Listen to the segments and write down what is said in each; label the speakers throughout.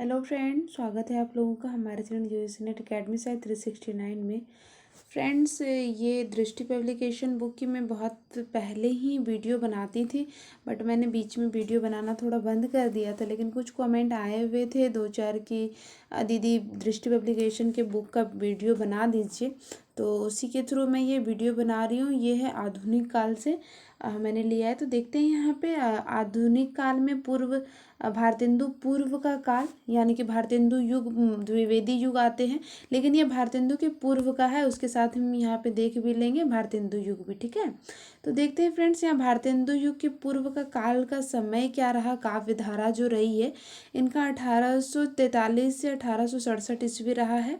Speaker 1: Hello friend, स्वागत है आप लोगों का हमारे channel US net academy site 369 में। फ्रेंड्स, ये दृष्टि पब्लिकेशन बुक की मैं बहुत पहले ही वीडियो बनाती थी, बट मैंने बीच में वीडियो बनाना थोड़ा बंद कर दिया था। लेकिन कुछ कमेंट आए हुए थे दो चार की दीदी दृष्टि पब्लिकेशन के बुक का वीडियो बना दीजिए, तो उसी के थ्रू मैं ये वीडियो बना रही हूँ। ये है आधुनिक काल से मैंने लिया है। तो देखते हैं यहाँ पे आधुनिक काल में पूर्व भारतेंदु पूर्व का काल, यानी कि भारतेंदु युग, द्विवेदी युग आते हैं, लेकिन ये भारतेंदु के पूर्व का है। उसके साथ हम यहाँ पे देख भी लेंगे भारतेंदु युग भी, ठीक है। तो देखते हैं फ्रेंड्स, यहाँ भारतेंदु युग के पूर्व का काल का समय क्या रहा, काव्य धारा जो रही है इनका 1843 से 1867 ईस्वी रहा है।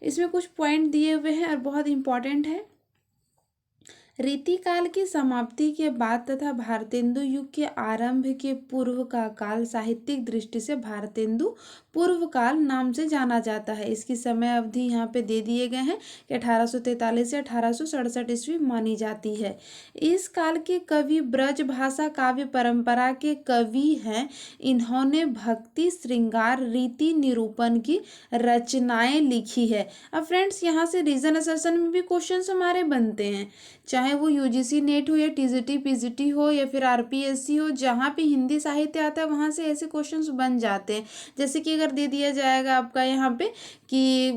Speaker 1: इसमें कुछ पॉइंट दिए हुए हैं और बहुत इंपॉर्टेंट है। रीतिकाल की समाप्ति के बाद तथा भारतेंदु युग के आरंभ के पूर्व का काल साहित्यिक दृष्टि से भारतेंदु पूर्व काल नाम से जाना जाता है। इसकी समय अवधि यहाँ पे दे दिए गए हैं कि 1843 से 1867 ईस्वी मानी जाती है। इस काल के कवि ब्रज भाषा काव्य परंपरा के कवि हैं। इन्होंने भक्ति, श्रृंगार, रीति निरूपण की रचनाएं लिखी है। अब फ्रेंड्स, यहाँ से रीजन असर्शन में भी क्वेश्चन हमारे बनते हैं, चाहे वो यूजीसी नेट हो या टीजीटी पीजीटी हो या फिर आरपीएससी हो, जहाँ पे हिंदी साहित्य आता है वहाँ से ऐसे क्वेश्चंस बन जाते हैं। जैसे कि अगर दे दिया जाएगा आपका यहाँ पे कि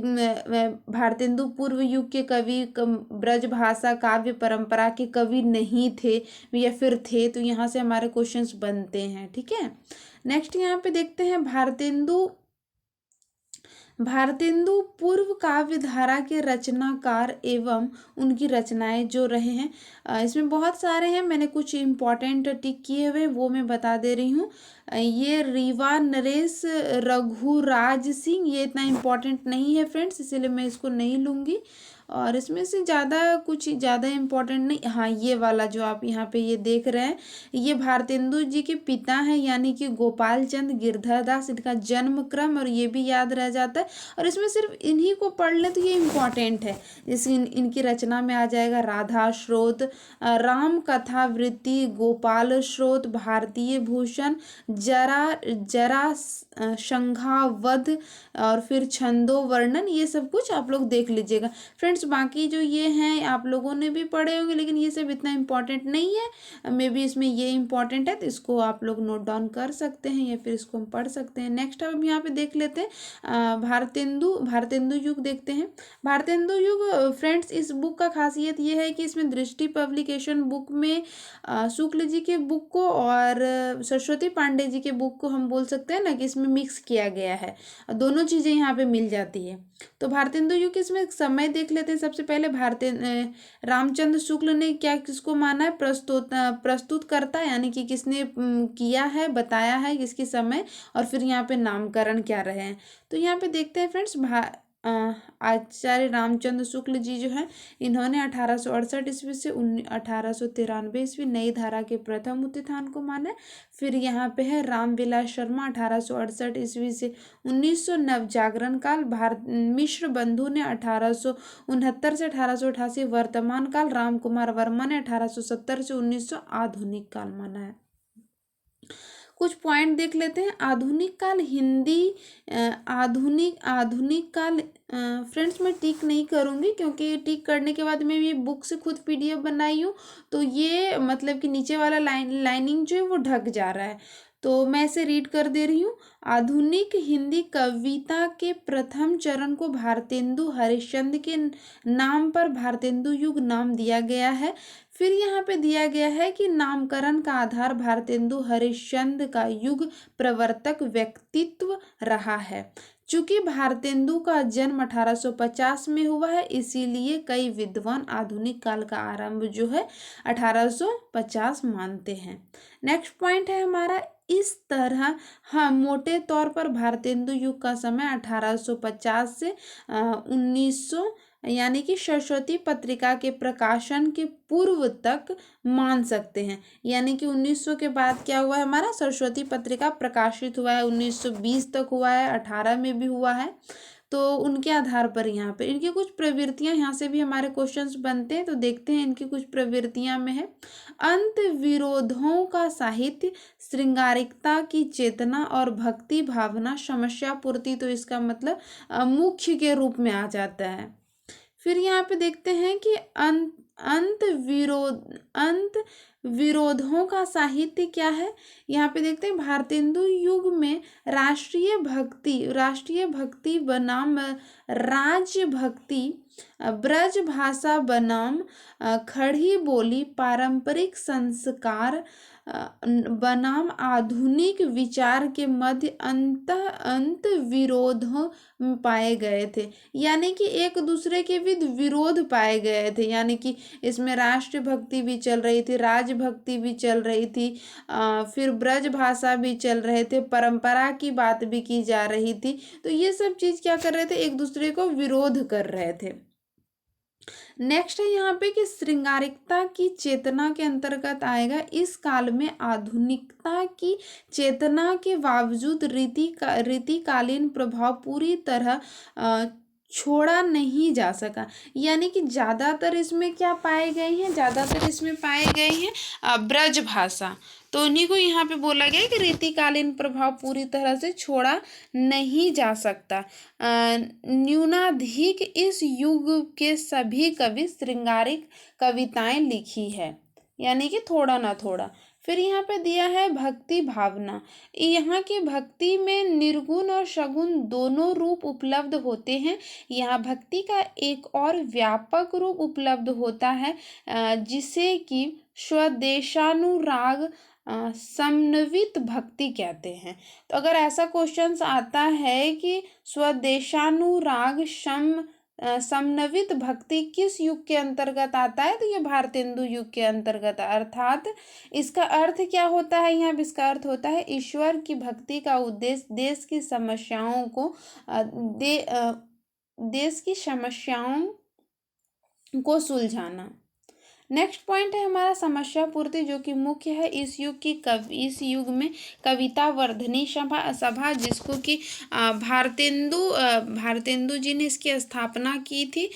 Speaker 1: भारतेंदु पूर्व युग के कवि ब्रज भाषा काव्य परंपरा के कवि नहीं थे या फिर थे, तो यहाँ से हमारे क्वेश्चंस बनते हैं, ठीक है। नेक्स्ट यहाँ पे देखते हैं भारतेंदु पूर्व काव्य धारा के रचनाकार एवं उनकी रचनाएं जो रहे हैं, इसमें बहुत सारे हैं, मैंने कुछ इम्पोर्टेंट टिक किए हुए वो मैं बता दे रही हूँ। ये रीवा नरेश, रघुराज सिंह, ये इतना इम्पोर्टेंट नहीं है फ्रेंड्स, इसीलिए मैं इसको नहीं लूँगी। और इसमें से कुछ ज़्यादा इम्पोर्टेंट नहीं। हाँ, ये वाला जो आप यहाँ पे ये देख रहे हैं, ये भारतेंदु जी के पिता हैं, यानी कि गोपाल चंद गिरधर दास, इनका जन्म क्रम और ये भी याद रह जाता है। और इसमें सिर्फ इन्हीं को पढ़ लें तो ये इम्पॉर्टेंट है। जैसे इनकी रचना में आ जाएगा राधा स्रोत, राम कथा वृत्ति, गोपाल स्रोत, भारतीय भूषण, जरा जरा संघावध और फिर छंदो वर्णन, ये सब कुछ आप लोग देख लीजिएगा फ्रेंड्स। बाकी जो ये हैं आप लोगों ने भी पढ़े होंगे, लेकिन ये सब इतना इम्पोर्टेंट नहीं है। मे बी इसमें ये इम्पोर्टेंट है, तो इसको आप लोग नोट डाउन कर सकते हैं या फिर इसको हम पढ़ सकते हैं। नेक्स्ट अब हम यहाँ पे देख लेते हैं भारतेंदु युग देखते हैं। भारतेंदु युग फ्रेंड्स, इस बुक का खासियत ये है कि इसमें दृष्टि पब्लिकेशन बुक में शुक्ल जी के बुक को और सरस्वती पांडे जी के बुक को हम बोल सकते हैं ना कि इसमें मिक्स किया गया है, दोनों चीज़ें यहाँ पे मिल जाती है। तो भारतेंदु युग के इसमें समय देख लेते हैं। सबसे पहले रामचंद्र शुक्ल ने क्या किसको माना है, प्रस्तुत करता, यानी कि किसने किया है, बताया है किसके समय, और फिर यहाँ पे नामकरण क्या रहे हैं। तो यहाँ पे देखते हैं फ्रेंड्स, आचार्य रामचंद्र शुक्ल जी जो है, इन्होंने 1868 ईस्वी से 1893 ईस्वी नई धारा के प्रथम उत्थान को माना। फिर यहाँ पे है रामविलास शर्मा, 1868 ईस्वी से 1900 नवजागरण काल। भारत मिश्र बंधु ने 1869 से 1888 वर्तमान काल। राम कुमार वर्मा ने 1870 से 1900 आधुनिक काल माना है। कुछ पॉइंट देख लेते हैं। आधुनिक काल हिंदी आधुनिक काल फ्रेंड्स, मैं टिक नहीं करूँगी क्योंकि टिक करने के बाद मैं ये बुक से खुद पीडीएफ बनाई हूँ, तो ये मतलब कि नीचे वाला लाइनिंग जो है वो ढक जा रहा है, तो मैं इसे रीड कर दे रही हूँ। आधुनिक हिंदी कविता के प्रथम चरण को भारतेंदु हरिश्चंद्र के नाम पर भारतेंदु युग नाम दिया गया है। फिर यहाँ पे दिया गया है कि नामकरण का आधार भारतेंदु हरिश्चंद्र का युग प्रवर्तक व्यक्तित्व रहा है। चूंकि भारतेंदु का जन्म 1850 में हुआ है, इसीलिए कई विद्वान आधुनिक काल का आरंभ जो है 1850 मानते हैं। नेक्स्ट पॉइंट है हमारा, इस तरह हम मोटे तौर पर भारतेंदु युग का समय 1850 से 1900 यानी कि सरस्वती पत्रिका के प्रकाशन के पूर्व तक मान सकते हैं। यानी कि 1900 के बाद क्या हुआ है, हमारा सरस्वती पत्रिका प्रकाशित हुआ है, 1920 तक हुआ है, 18 में भी हुआ है। तो उनके आधार पर यहाँ पे इनकी कुछ प्रवृत्तियां, यहाँ से भी हमारे क्वेश्चंस बनते हैं, तो देखते हैं इनकी कुछ प्रवृत्तियां में है। अंत विरोधों का साहित्य, श्रृंगारिकता की चेतना और भक्ति भावना, समस्या पूर्ति, तो इसका मतलब मुख्य के रूप में आ जाता है। फिर यहाँ पे देखते हैं कि अंत विरोधों का साहित्य क्या है। यहाँ पे देखते हैं भारतेंदु युग में राष्ट्रीय भक्ति बनाम राज्य भक्ति, ब्रज भाषा बनाम खड़ी बोली, पारंपरिक संस्कार बनाम आधुनिक विचार के मध्य अंत विरोध पाए गए थे। यानी कि एक दूसरे के विरोध पाए गए थे, यानी कि इसमें राष्ट्र भक्ति भी चल रही थी, राज भक्ति भी चल रही थी, फिर ब्रज भाषा भी चल रहे थे, परंपरा की बात भी की जा रही थी। तो ये सब चीज क्या कर रहे थे, एक दूसरे को विरोध कर रहे थे। नेक्स्ट है यहाँ पे कि श्रृंगारिकता की चेतना के अंतर्गत आएगा। इस काल में आधुनिकता की चेतना के बावजूद रीतिकालीन प्रभाव पूरी तरह छोड़ा नहीं जा सका। यानी कि ज़्यादातर इसमें क्या पाए गए हैं, ज़्यादातर इसमें पाए गए हैं ब्रज भाषा, तो उन्हीं को यहाँ पे बोला गया है कि रीतिकालीन प्रभाव पूरी तरह से छोड़ा नहीं जा सकता। न्यूनाधिक इस युग के सभी कवि श्रृंगारिक कविताएं लिखी है, यानी कि थोड़ा ना थोड़ा। फिर यहाँ पे दिया है भक्ति भावना। यहाँ की भक्ति में निर्गुण और सगुण दोनों रूप उपलब्ध होते हैं। यहाँ भक्ति का एक और व्यापक रूप उपलब्ध होता है जिसे कि स्वदेशानुराग समन्वित भक्ति कहते हैं। तो अगर ऐसा क्वेश्चन आता है कि स्वदेशानुराग समन्वित भक्ति किस युग के अंतर्गत आता है, तो ये भारतेंदु युग के अंतर्गत, अर्थात इसका अर्थ क्या होता है, यहाँ इसका अर्थ होता है ईश्वर की भक्ति का उद्देश्य देश की समस्याओं को सुलझाना। नेक्स्ट पॉइंट है हमारा समस्या पूर्ति, जो कि मुख्य है इस युग में कविता वर्धनी सभा जिसको कि भारतेंदु जी ने इसकी स्थापना की थी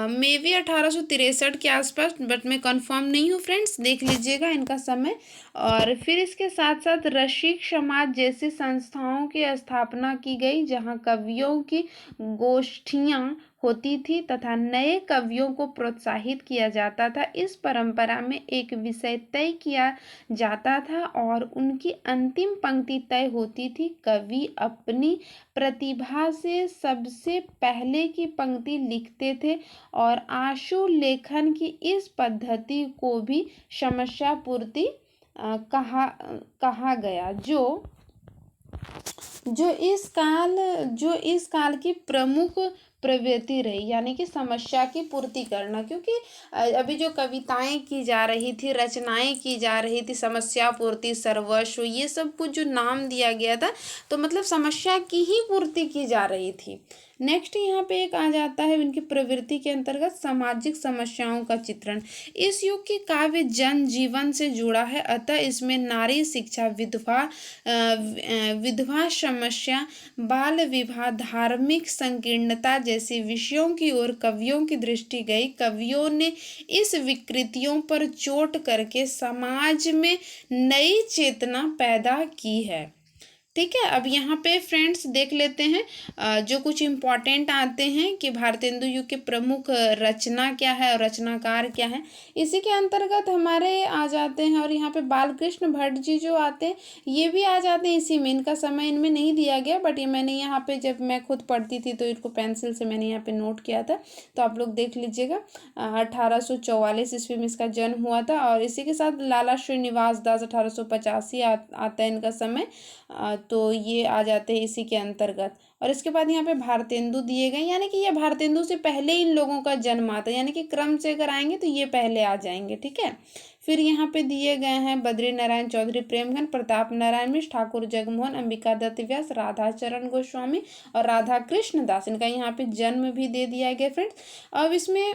Speaker 1: मे बी 1863 के आसपास, बट मैं कंफर्म नहीं हूँ फ्रेंड्स, देख लीजिएगा इनका समय। और फिर इसके साथ साथ रसिक समाज जैसी संस्थाओं की स्थापना की गई जहाँ कवियों की गोष्ठियाँ होती थी तथा नए कवियों को प्रोत्साहित किया जाता था। इस परंपरा में एक विषय तय किया जाता था और उनकी अंतिम पंक्ति तय होती थी। कवि अपनी प्रतिभा से सबसे पहले की पंक्ति लिखते थे और आशु लेखन की इस पद्धति को भी समस्या पूर्ति कहा गया, जो इस काल की प्रमुख प्रवृत्ति रही, यानी कि समस्या की पूर्ति करना। क्योंकि अभी जो कविताएं की जा रही थी, रचनाएं की जा रही थी, समस्या पूर्ति, सर्वस्व, ये सब कुछ जो नाम दिया गया था, तो मतलब समस्या की ही पूर्ति की जा रही थी। नेक्स्ट यहाँ पे एक आ जाता है इनकी प्रवृत्ति के अंतर्गत सामाजिक समस्याओं का चित्रण। इस युग की काव्य जन जीवन से जुड़ा है, अतः इसमें नारी शिक्षा, विधवा समस्या, बाल विवाह, धार्मिक संकीर्णता जैसे विषयों की ओर कवियों की दृष्टि गई। कवियों ने इस विकृतियों पर चोट करके समाज में नई चेतना पैदा की है। ठीक है, अब यहाँ पे फ्रेंड्स देख लेते हैं जो कुछ इम्पॉर्टेंट आते हैं कि भारतेंदु युग के प्रमुख रचना क्या है और रचनाकार क्या है। इसी के अंतर्गत हमारे आ जाते हैं, और यहाँ पे बालकृष्ण भट्ट जी जो आते हैं ये भी आ जाते हैं इसी में। इनका समय इनमें नहीं दिया गया, बट ये मैंने यहाँ पे जब मैं खुद पढ़ती थी तो इनको पेंसिल से मैंने यहाँ पे नोट किया था, तो आप लोग देख लीजिएगा। 1844 ईस्वी में इसका जन्म हुआ था। और इसी के साथ लाला श्रीनिवास दास 1885 आता है इनका समय, तो ये आ जाते हैं इसी के अंतर्गत। और इसके बाद यहाँ पे भारतेंदु दिए गए, यानी कि ये भारतेंदु से पहले इन लोगों का जन्म आता है, यानी कि क्रम से अगर आएंगे तो ये पहले आ जाएंगे। ठीक है, फिर यहाँ पे दिए गए हैं बद्री नारायण चौधरी प्रेमगन, प्रताप नारायण मिश्र, ठाकुर जगमोहन, अंबिका दत्त व्यास, राधा चरण गोस्वामी और राधा कृष्ण दास। इनका यहाँ पे जन्म भी दे दिया गया फ्रेंड्स। अब इसमें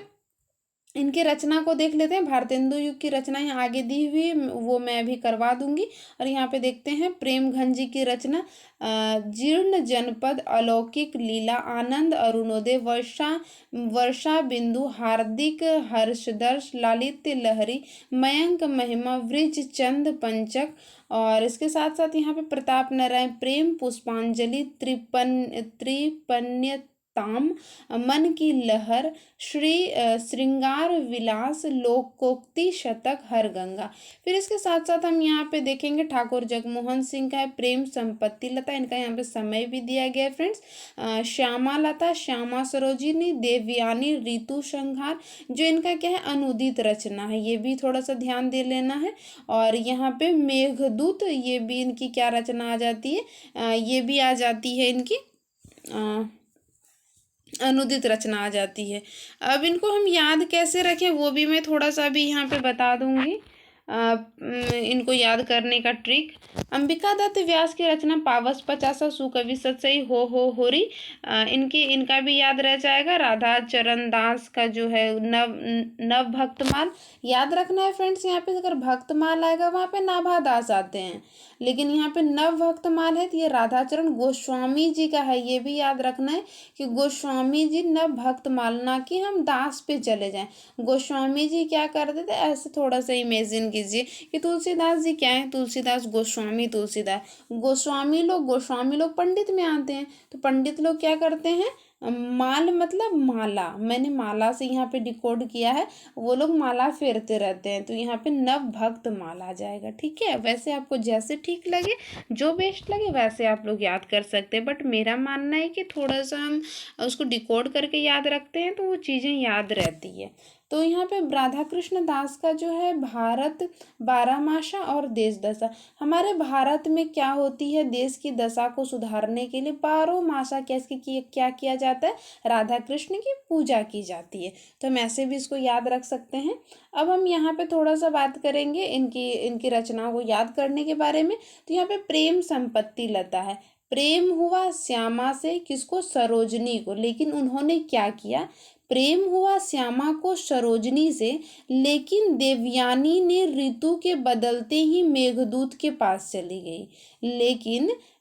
Speaker 1: इनके रचना को देख लेते हैं। भारतेंदु युग की रचनाएं आगे दी हुई वो मैं अभी करवा दूंगी। और यहाँ पे देखते हैं प्रेमघन जी की रचना, जीर्ण जनपद, अलौकिक लीला, आनंद, अरुणोदय, वर्षा, वर्षा बिंदु, हार्दिक, हर्षदर्श, लालित्य लहरी, मयंक महिमा, वृज चंद पंचक। और इसके साथ साथ यहाँ पे प्रताप नारायण, प्रेम पुष्पांजलि, त्रिपन्य ताम, मन की लहर, श्री श्रृंगार विलास, लोकोक्ति शतक, हर गंगा। फिर इसके साथ साथ हम यहाँ पे देखेंगे ठाकुर जगमोहन सिंह का है प्रेम संपत्ति लता, इनका यहाँ पे समय भी दिया गया है फ्रेंड्स। श्यामा लता, श्यामा सरोजिनी, देवयानी, ऋतु संहार, जो इनका क्या है अनुदित रचना है, ये भी थोड़ा सा ध्यान दे लेना है। और यहाँ पे मेघदूत, ये भी इनकी क्या रचना आ जाती है, ये भी आ जाती है इनकी अनुदित रचना आ जाती है। अब इनको हम याद कैसे रखें वो भी मैं थोड़ा सा भी यहाँ पे बता दूंगी, इनको याद करने का ट्रिक। अंबिका दत्त व्यास की रचना, पावस पचासा, सुकवि सतसई, हो होरी, इनका भी याद रह जाएगा। राधा चरण दास का जो है नव नव भक्तमाल, याद रखना है फ्रेंड्स। यहाँ पे अगर भक्तमाल आएगा वहाँ पे नाभा दास आते हैं, लेकिन यहाँ पे नव भक्तमाल है तो ये राधाचरण गोस्वामी जी का है, ये भी याद रखना है कि गोस्वामी जी नव भक्तमाल, ना कि हम दास पे चले जाएं। गोस्वामी जी क्या करते थे, ऐसे थोड़ा सा इमेजिन कीजिए कि तुलसीदास जी क्या है, तुलसीदास गोस्वामी, तुलसीदास गोस्वामी लोग पंडित में आते हैं, तो पंडित लोग क्या करते हैं, माल मतलब माला, मैंने माला से यहाँ पे डिकोड किया है, वो लोग माला फेरते रहते हैं, तो यहाँ पे नव भक्त माला आ जाएगा। ठीक है, वैसे आपको जैसे ठीक लगे, जो बेस्ट लगे वैसे आप लोग याद कर सकते हैं, बट मेरा मानना है कि थोड़ा सा हम उसको डिकोड करके याद रखते हैं तो वो चीज़ें याद रहती है। तो यहाँ पे राधा कृष्ण दास का जो है भारत बारहमासा और देश दशा, हमारे भारत में क्या होती है, देश की दशा को सुधारने के लिए बारह मासा क्या किया जाता है, राधा कृष्ण की पूजा की जाती है। तो हम ऐसे भी इसको याद रख सकते हैं। अब हम यहाँ पे थोड़ा सा बात करेंगे इनकी इनकी रचनाओं को याद करने के बारे में। तो यहाँ पे प्रेम संपत्ति लता है, प्रेम हुआ श्यामा से, किसको, सरोजनी को, लेकिन उन्होंने क्या किया, प्रेम हुआ श्यामा को सरोजनी से, लेकिन देवयानी ने ऋतु के बदलते ही मेघदूत के पास चली गई।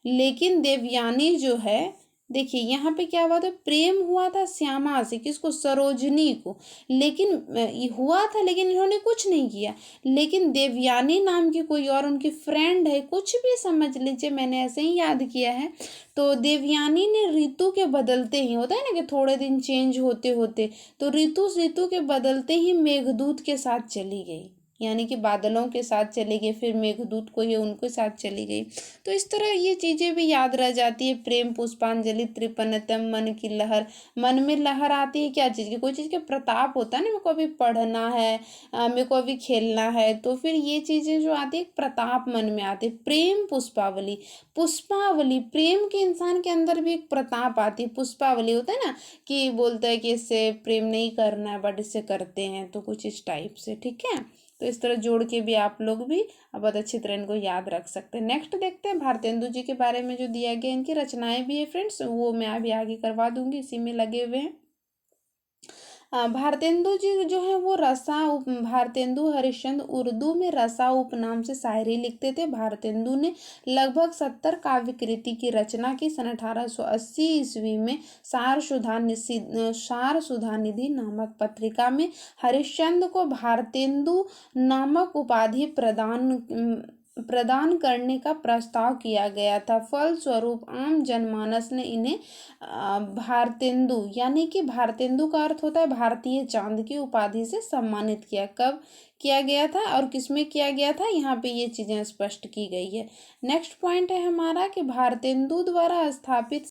Speaker 1: लेकिन देवयानी जो है, देखिए यहाँ पे क्या हुआ था, प्रेम हुआ था श्यामा से, किसको, सरोजनी को, लेकिन ये हुआ था लेकिन इन्होंने कुछ नहीं किया। लेकिन देवयानी नाम की कोई और उनकी फ्रेंड है, कुछ भी समझ लीजिए, मैंने ऐसे ही याद किया है, तो देवयानी ने ऋतु के बदलते ही, होता है ना कि थोड़े दिन चेंज होते होते, तो ऋतु के बदलते ही मेघदूत के साथ चली गई, यानी कि बादलों के साथ चली गई, फिर मेघदूत को ये उनके साथ चली गई। तो इस तरह ये चीज़ें भी याद रह जाती है। प्रेम पुष्पांजलि, त्रिपन्नतम, मन की लहर, मन में लहर आती है क्या चीज़ की, कोई चीज़ के प्रताप होता है ना, मेरे को अभी पढ़ना है, मेरे को अभी खेलना है, तो फिर ये चीज़ें जो आती है प्रताप मन में आती है। प्रेम पुष्पावली, पुष्पावली, प्रेम के इंसान के अंदर भी एक प्रताप आती है, पुष्पावली होता है ना कि बोलता है कि इससे प्रेम नहीं करना है बट इससे करते हैं, तो कुछ इस टाइप से। ठीक है, तो इस तरह जोड़ के भी आप लोग भी बहुत अच्छी तरह इनको याद रख सकते हैं। नेक्स्ट देखते हैं भारतेंदु जी के बारे में जो दिया गया, इनकी रचनाएं भी है फ्रेंड्स, वो मैं अभी आगे करवा दूंगी, इसी में लगे हुए हैं। भारतेंदु जी जो है वो भारतेंदु हरिश्चंद्र उर्दू में रसा उपनाम से शायरी लिखते थे। भारतेंदु ने लगभग 70 काव्य कृति की रचना की। सन 1880 ईस्वी में सार सुधा निधि नामक पत्रिका में हरिश्चंद्र को भारतेंदु नामक उपाधि प्रदान करने का प्रस्ताव किया गया था। फलस्वरूप आम जनमानस ने इन्हें भारतेंदु, यानी कि भारतेंदु का अर्थ होता है भारतीय चांद, की उपाधि से सम्मानित किया। कब किया गया था और किसमें किया गया था, यहाँ पे ये चीज़ें स्पष्ट की गई है। नेक्स्ट पॉइंट है हमारा कि भारतेंदु द्वारा स्थापित